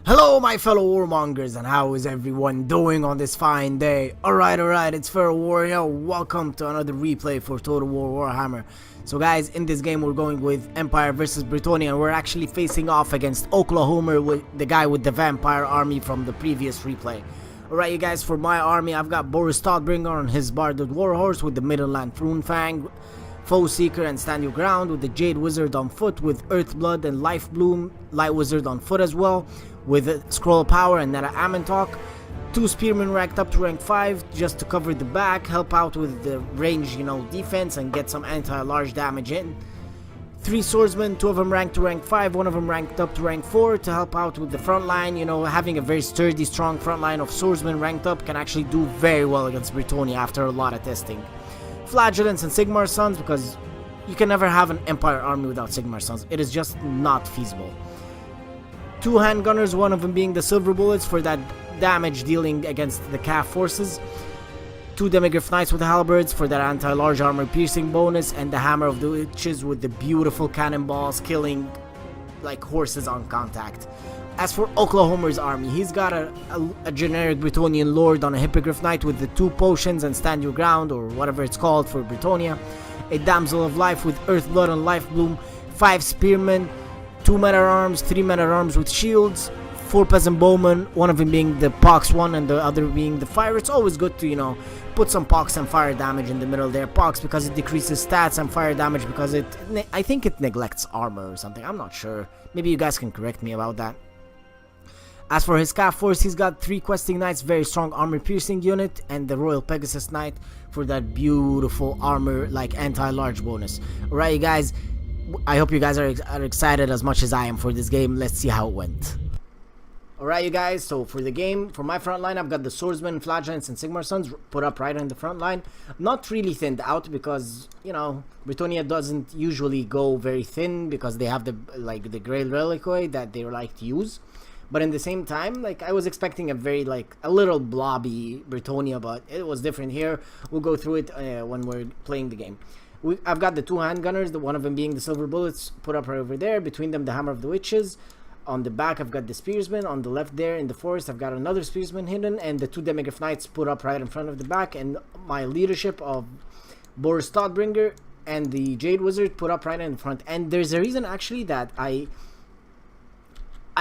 Hello my fellow warmongers, and how is everyone doing on this fine day? Alright, it's Feral Warrior. Welcome to another replay for Total War Warhammer. So guys, in this game we're going with Empire versus Bretonnia, and we're actually facing off against Oklahoma, with the guy with the vampire army from the previous replay. Alright you guys, for my army I've got Boris Todbringer on his Barded Warhorse with the Midland Froonfang, Foe Seeker and Stand Your Ground with the Jade Wizard on foot, with Earthblood and Life Bloom Light Wizard on foot as well, with a Scroll of Power and Netta Amantok. 2 Spearmen ranked up to rank 5 just to cover the back, help out with the range, defense and get some anti-large damage in. 3 Swordsmen, 2 of them ranked to rank 5, 1 of them ranked up to rank 4 to help out with the front line. Having a very sturdy, strong front line of Swordsmen ranked up can actually do very well against Bretonnia after a lot of testing. Flagellants and Sigmar's Sons, because you can never have an Empire army without Sigmar's Sons. It is just not feasible. 2 handgunners, one of them being the Silver Bullets for that damage dealing against the Calf forces. 2 Demigryph Knights with halberds for that anti-large armor piercing bonus, and the Hammer of the Witches with the beautiful cannonballs killing like horses on contact. As for Oklahomer's army, he's got a generic Bretonnian Lord on a Hippogriff Knight with the 2 potions and Stand Your Ground, or whatever it's called for Bretonnia. A Damsel of Life with Earthblood and Life Bloom. 5 Spearmen, 2 Men-at-Arms, 3 Men-at-Arms with shields. 4 Peasant Bowmen, one of them being the Pox one and the other being the Fire. It's always good to, put some Pox and Fire damage in the middle there. Pox because it decreases stats, and Fire damage because I think it neglects armor or something. I'm not sure. Maybe you guys can correct me about that. As for his Calf force, he's got 3 Questing Knights, very strong armor piercing unit, and the Royal Pegasus Knight for that beautiful armor like anti-large bonus. Alright you guys, I hope you guys are excited as much as I am for this game. Let's see how it went. Alright you guys, so for the game, for my front line, I've got the Swordsmen, Flagellants, and Sigmar's Sons put up right on the front line. Not really thinned out because, Bretonnia doesn't usually go very thin because they have the Grail Reliquary that they like to use. But in the same time, I was expecting a very, a little blobby Bretonnia, but it was different here. We'll go through it when we're playing the game. I've got the 2 handgunners, the one of them being the Silver Bullets, put up right over there. Between them, the Hammer of the Witches. On the back, I've got the Spearsmen. On the left there, in the forest, I've got another Spearsman hidden. And the 2 Demigryph Knights put up right in front of the back. And my leadership of Boris Todbringer and the Jade Wizard put up right in the front. And there's a reason, actually, that I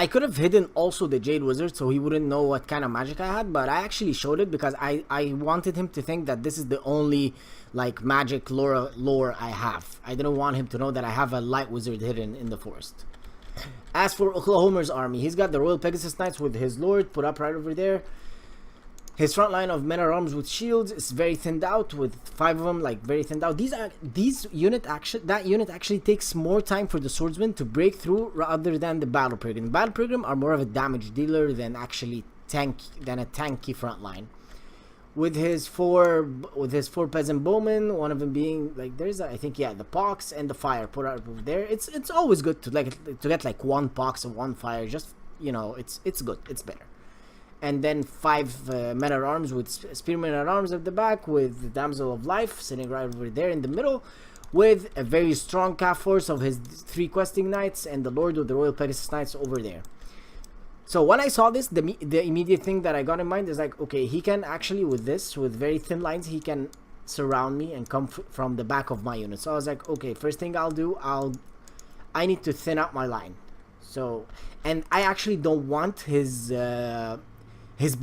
could have hidden also the Jade Wizard so he wouldn't know what kind of magic I had, but I actually showed it because I wanted him to think that this is the only magic lore I have. I didn't want him to know that I have a Light Wizard hidden in the forest. As for Oklahomer's army, he's got the Royal Pegasus Knights with his Lord put up right over there. His front line of Men-at-Arms with shields is very thinned out, with 5 of them very thinned out. That unit actually takes more time for the Swordsman to break through rather than the Battle Pilgrim. The Battle Pilgrim are more of a damage dealer than a tanky front line. With his 4 Peasant Bowmen, one of them being the Pox and the Fire put out over there. It's always good to get 1 Pox and 1 Fire. Just it's good. It's better. And then 5 Men-at-Arms with Spearmen at Arms at the back, with the Damsel of Life sitting right over there in the middle, with a very strong Calf force of his 3 Questing Knights and the Lord with the Royal Pegasus Knights over there. So when I saw this, the immediate thing that I got in mind is okay, he can actually, with very thin lines, he can surround me and come from the back of my unit. So I was okay, first thing I'll do, I need to thin out my line. So, and I actually don't want his Peasant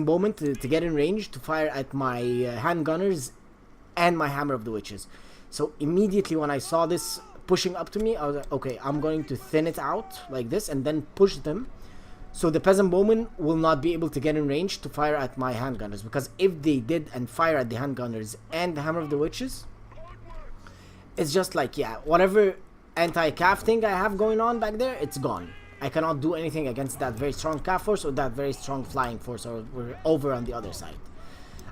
Bowman to get in range to fire at my handgunners and my Hammer of the Witches. So immediately when I saw this pushing up to me, I was okay, I'm going to thin it out like this and then push them. So the Peasant Bowmen will not be able to get in range to fire at my handgunners, because if they did and fire at the handgunners and the Hammer of the Witches, it's just whatever anti-calf thing I have going on back there, it's gone. I cannot do anything against that very strong Calf force or that very strong flying force, or we're over on the other side.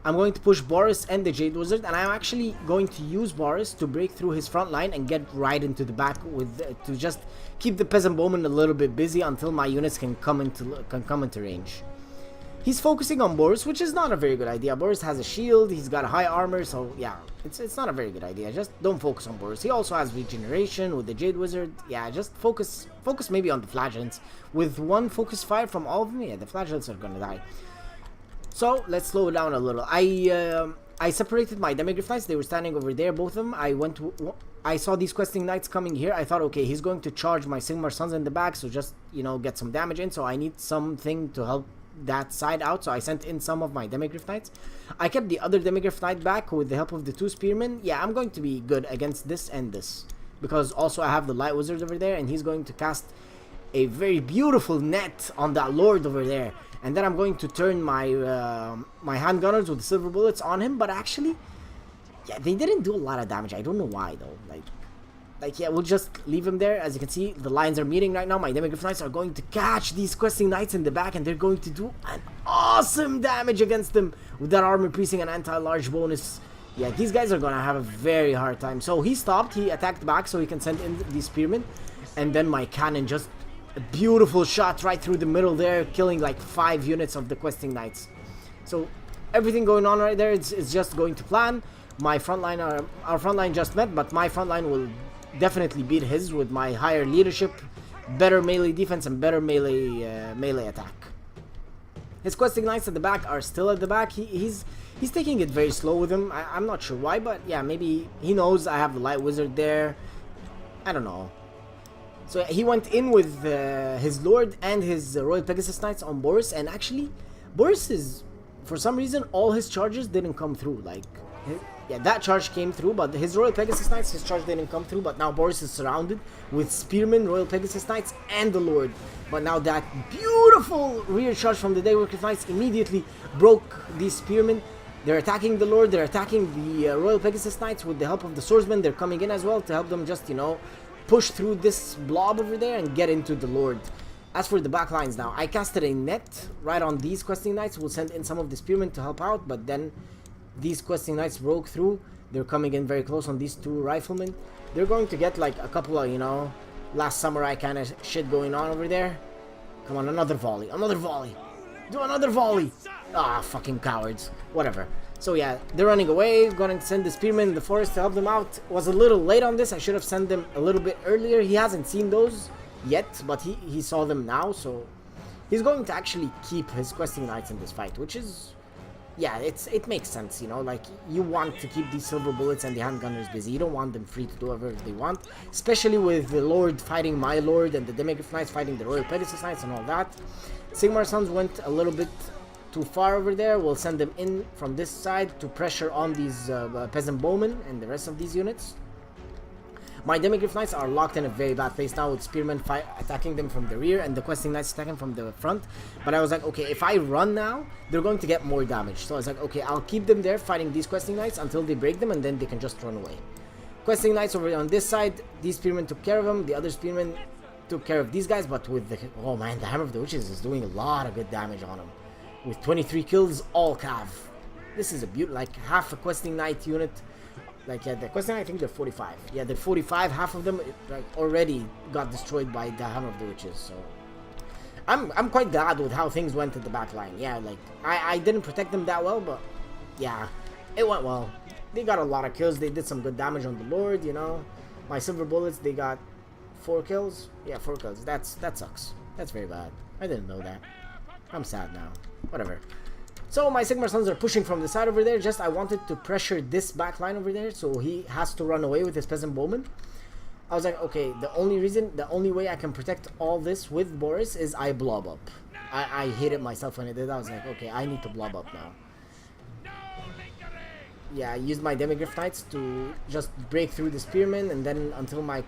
I'm going to push Boris and the Jade Wizard, and I'm actually going to use Boris to break through his front line and get right into the back to just keep the Peasant Bowman a little bit busy until my units can come into range. He's focusing on Boris, which is not a very good idea. Boris has a shield, he's got a high armor, so yeah, it's not a very good idea. Just don't focus on Boris. He also has regeneration with the Jade Wizard. Yeah, just focus maybe on the Flagellants. With one focus fire from all of them, yeah, the Flagellants are gonna die. So let's slow it down a little. I separated my Demigryph Knights. They were standing over there, both of them. I saw these questing knights coming here. I thought, okay, he's going to charge my Sigmar Sons in the back, so just, you know, get some damage in. So I need something to help that side out, so I sent in some of my Demigryph Knights. I kept the other Demigryph Knight back with the help of the 2 Spearmen. Yeah, I'm going to be good against this and this, because also I have the Light Wizard over there, and he's going to cast a very beautiful net on that Lord over there. And then I'm going to turn my my handgunners with the silver bullets on him, but actually, yeah, they didn't do a lot of damage. I don't know why though. Like yeah, we'll just leave him there. As you can see, the lines are meeting right now. My Demigryph Knights are going to catch these questing knights in the back, and they're going to do an awesome damage against them with that armor piercing and anti-large bonus. Yeah, these guys are gonna have a very hard time. So he stopped. He attacked back so he can send in these spearmen, and then my cannon just a beautiful shot right through the middle there, killing like 5 units of the questing knights. So everything going on right there, it's just going to plan. My front line, our front line just met, but my front line will definitely beat his with my higher leadership, better melee defense, and better melee attack. His questing knights at the back are still at the back. He's taking it very slow with him. I'm not sure why, but yeah, maybe he knows I have the Light Wizard there. I don't know. So he went in with his Lord and his Royal Pegasus Knights on Boris, and actually, Boris is, for some reason, all his charges didn't come through. Like, yeah, that charge came through, but his Royal Pegasus Knights, his charge didn't come through. But now Boris is surrounded with Spearmen, Royal Pegasus Knights, and the Lord. But now that beautiful rear charge from the Demigryph Knights immediately broke these Spearmen. They're attacking the Lord, they're attacking the Royal Pegasus Knights with the help of the Swordsmen. They're coming in as well to help them just, you know, push through this blob over there and get into the Lord. As for the back lines now, I casted a net right on these questing knights. We'll send in some of the spearmen to help out, but then these questing knights broke through. They're coming in very close on these 2 riflemen. They're going to get like a couple of, you know, Last Samurai kind of shit going on over there. Come on, another volley, another volley. Do another volley. Ah, fucking cowards. Whatever. So yeah, they're running away. Going to send the spearmen in the forest to help them out. Was a little late on this. I should have sent them a little bit earlier. He hasn't seen those yet, but he saw them now. So he's going to actually keep his questing knights in this fight, which is, yeah, it makes sense, you know. Like, you want to keep these silver bullets and the handgunners busy. You don't want them free to do whatever they want, especially with the Lord fighting my Lord and the Demigryph Knights fighting the Royal Pegasus Knights and all that. Sigmar Sons went a little bit too far over there. We'll send them in from this side to pressure on these peasant bowmen and the rest of these units. My Demigryph Knights are locked in a very bad place now with spearmen attacking them from the rear and the questing knights attacking from the front. But I was like, okay, if I run now, they're going to get more damage. So I was like, okay, I'll keep them there fighting these questing knights until they break them, and then they can just run away. Questing knights over on this side, these spearmen took care of them. The other spearmen took care of these guys, but with the, oh man, the Hammer of the Witches is doing a lot of good damage on them. With 23 kills, all cav. This is a beauty, like half a questing knight unit. Like, yeah, the questing, I think they're 45. Yeah, they're 45. Half of them like already got destroyed by the Hammer of the Witches. So I'm quite glad with how things went at the back line. Yeah, like I didn't protect them that well, but yeah, it went well. They got a lot of kills. They did some good damage on the Lord, you know. My silver bullets, they got 4 kills. Yeah, 4 kills. That sucks. That's very bad. I didn't know that. I'm sad now. Whatever. So my Sigmar Sons are pushing from the side over there. Just I wanted to pressure this back line over there, so he has to run away with his peasant bowman. I was like, okay, the only way I can protect all this with Boris is I blob up. I hated myself when I did that. I was like, okay, I need to blob up now. Yeah, I used my Demigryph Knights to just break through the spearmen, and then until my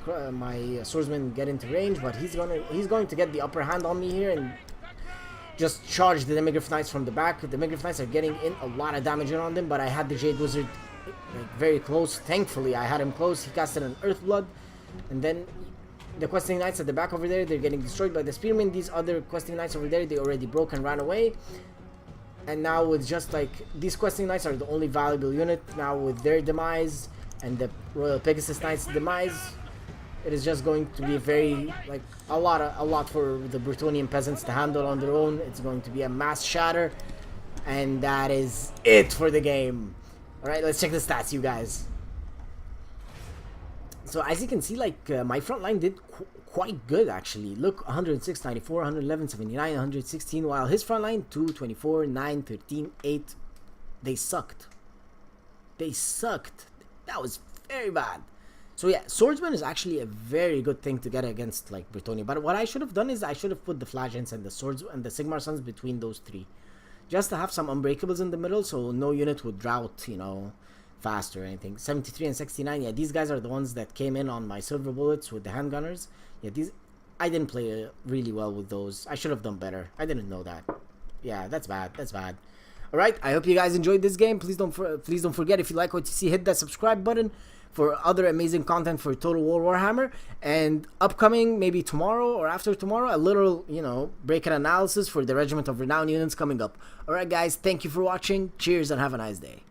swordsmen get into range. But he's going to get the upper hand on me here and just charge the Demigryph Knights from the back. The Demigryph Knights are getting in a lot of damage on them, but I had the Jade Wizard like very close. Thankfully, I had him close. He casted an Earthblood, and then the questing knights at the back over there, they're getting destroyed by the spearmen. These other questing knights over there, they already broke and ran away. And now it's just like these questing knights are the only valuable unit now with their demise and the Royal Pegasus Knights' demise. It is just going to be very, like, a lot for the Bretonnian peasants to handle on their own. It's going to be a mass shatter, and that is it for the game. All right, let's check the stats, you guys. So as you can see, like, my front line did quite good actually. Look, 106, 94, 111, 79, 116, while his front line 2, 24, 9, 13, 8. They sucked. They sucked. That was very bad. So yeah, swordsman is actually a very good thing to get against like Bretonnia. But what I should have done is I should have put the Flagents and the swords and the Sigmar Sons between those three, just to have some unbreakables in the middle, so no unit would drought, you know, fast or anything. 73 and 69. Yeah, these guys are the ones that came in on my silver bullets with the handgunners. Yeah, these I didn't play really well with those. I should have done better. I didn't know that. Yeah, that's bad. That's bad. All right, I hope you guys enjoyed this game. Please don't forget, if you like what you see, hit that subscribe button for other amazing content for Total War Warhammer. And upcoming, maybe tomorrow or after tomorrow, a little, you know, break-in analysis for the Regiment of Renown units coming up. All right, guys, thank you for watching. Cheers and have a nice day.